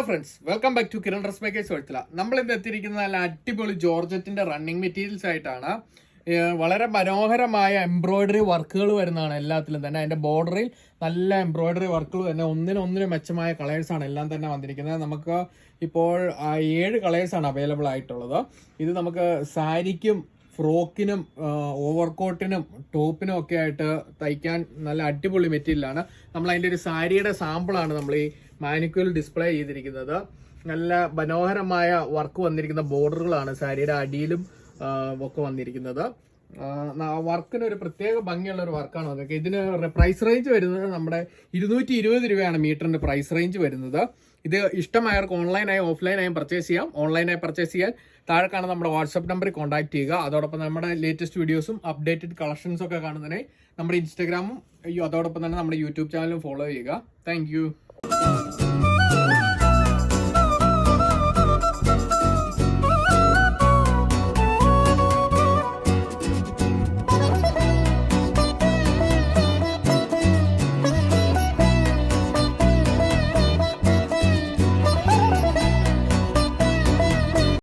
Friends, welcome back to Kiran dress makers world. നമ്മൾ ഇന്ന് എത്തിയിരിക്കുന്ന നല്ല അടിപൊളി ജോർജറ്റിന്റെ റണ്ണിങ് മെറ്റീരിയൽസ് ആയിട്ടാണ്. വളരെ മനോഹരമായ എംബ്രോയിഡറി വർക്കുകൾ വരുന്നതാണ് എല്ലാത്തിലും തന്നെ. അതിന്റെ ബോർഡറിൽ നല്ല എംബ്രോയിഡറി വർക്കുകൾ തന്നെ, ഒന്നിനൊന്നിനും മെച്ചമായ കളേഴ്സാണ് എല്ലാം തന്നെ വന്നിരിക്കുന്നത്. നമുക്ക് ഇപ്പോൾ 7 കളേഴ്സാണ് അവൈലബിൾ ആയിട്ടുള്ളത്. ഇത് നമുക്ക് സാരിക്കും ഫ്രോക്കിനും ഓവർകോട്ടിനും ടോപ്പിനും ഒക്കെ ആയിട്ട് തയ്ക്കാൻ നല്ല അടിപൊളി മെറ്റീരിയലാണ്. നമ്മൾ അതിൻ്റെ ഒരു സാരിയുടെ സാമ്പിളാണ് നമ്മൾ ഈ മാനിക്യൂൽ ഡിസ്പ്ലേ ചെയ്തിരിക്കുന്നത്. നല്ല മനോഹരമായ വർക്ക് വന്നിരിക്കുന്ന ബോർഡറുകളാണ് സാരിയുടെ അടിയിലും ഒക്കെ വന്നിരിക്കുന്നത്. വർക്കിന് ഒരു പ്രത്യേക ഭംഗിയുള്ള ഒരു വർക്കാണ് അതൊക്കെ. ഇതിന് പ്രൈസ് റേഞ്ച് വരുന്നത് നമ്മുടെ 220 രൂപയാണ് മീറ്ററിന്റെ പ്രൈസ് റേഞ്ച് വരുന്നത്. ഇത് ഇഷ്ടമായവർക്ക് ഓൺലൈനായും ഓഫ്ലൈനായും പർച്ചേസ് ചെയ്യാം. ഓൺലൈനായി പർച്ചേസ് ചെയ്യാൻ താഴെ കാണുന്ന നമ്മുടെ വാട്സ്ആപ്പ് നമ്പറിൽ കോൺടാക്ട് ചെയ്യുക. അതോടൊപ്പം നമ്മുടെ ലേറ്റസ്റ്റ് വീഡിയോസും അപ്ഡേറ്റഡ് കളക്ഷൻസും ഒക്കെ കാണുന്നതിനായി നമ്മുടെ ഇൻസ്റ്റാഗ്രാമും അതോടൊപ്പം തന്നെ നമ്മുടെ യൂട്യൂബ് ചാനലും ഫോളോ ചെയ്യുക. താങ്ക്